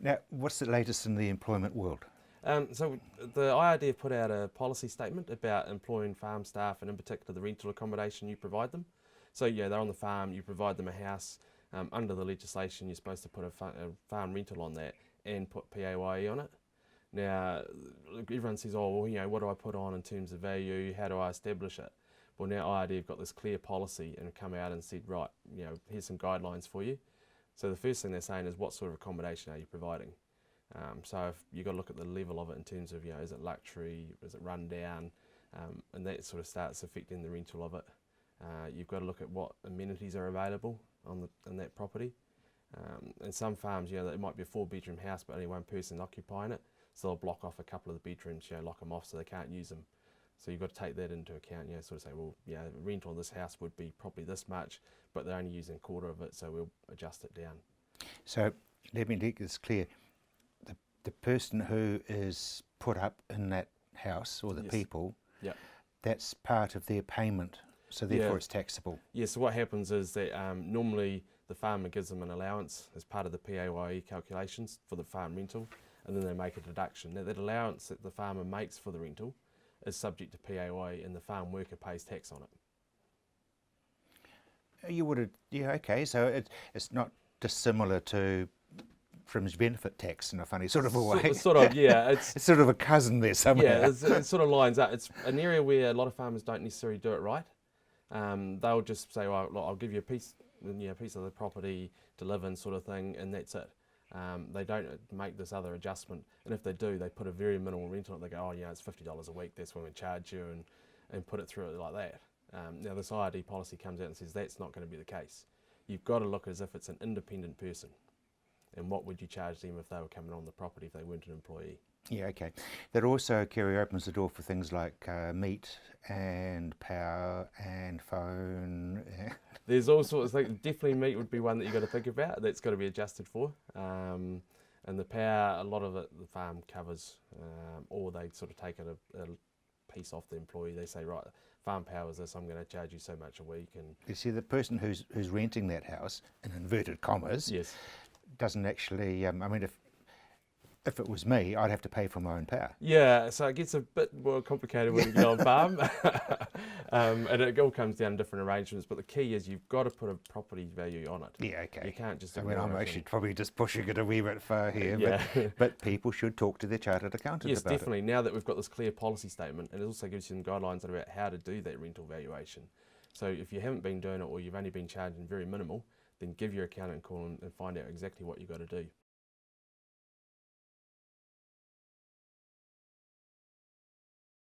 Now, what's the latest in the employment world? So the IRD have put out a policy statement about employing farm staff and in particular the rental accommodation you provide them. So yeah, they're on the farm, you provide them a house. Under the legislation, you're supposed to put a farm rental on that and put PAYE on it. Now, everyone says, oh, well, what do I put on in terms of value? How do I establish it? Well, now IRD have got this clear policy and come out and said, right, here's some guidelines for you. So the first thing they're saying is, what sort of accommodation are you providing? So if you've got to look at the level of it in terms of, is it luxury, is it run down, and that sort of starts affecting the rental of it. You've got to look at what amenities are available on that property. And some farms, it might be a 4-bedroom house, but only one person occupying it, so they'll block off a couple of the bedrooms, lock them off so they can't use them. So you've got to take that into account, sort of say, well, rental of this house would be probably this much, but they're only using a quarter of it, so we'll adjust it down. So let me make this clear. The person who is put up in that house, or the Yes. people, Yep. that's part of their payment, so therefore it's taxable. Yeah, so what happens is that normally the farmer gives them an allowance as part of the PAYE calculations for the farm rental, and then they make a deduction. Now that allowance that the farmer makes for the rental is subject to PAYE, and the farm worker pays tax on it. You would have, okay, so it's not dissimilar to fringe benefit tax in a funny sort of a way. Sort of, yeah. It's sort of a cousin there somewhere. Yeah, it sort of lines up. It's an area where a lot of farmers don't necessarily do it right. They'll just say, well, look, I'll give you a piece of the property to live in, sort of thing, and that's it. They don't make this other adjustment, and if they do, they put a very minimal rental on it. They go, oh, it's $50 a week, that's when we charge you, and put it through it like that. Now this IRD policy comes out and says that's not going to be the case. You've got to look as if it's an independent person, and what would you charge them if they were coming on the property if they weren't an employee? Yeah, okay. That also, Kerry, opens the door for things like meat and power and phone. There's all sorts of things. Definitely meat would be one that you've got to think about. That's got to be adjusted for. And the power, a lot of it the farm covers, or they sort of take a piece off the employee. They say, right, farm power is this, I'm going to charge you so much a week. And you see, the person who's renting that house, in inverted commas, yes, doesn't actually, I mean, if it was me, I'd have to pay for my own power. Yeah, so it gets a bit more complicated when you get on farm. And it all comes down to different arrangements, but the key is you've got to put a property value on it. Yeah, okay. You can't just... I mean, I'm actually probably just pushing it a wee bit far here, yeah. but people should talk to their chartered accountant yes, about it. Yes, definitely. Now that we've got this clear policy statement, and it also gives you some guidelines about how to do that rental valuation. So if you haven't been doing it, or you've only been charging very minimal, then give your accountant a call and find out exactly what you've got to do.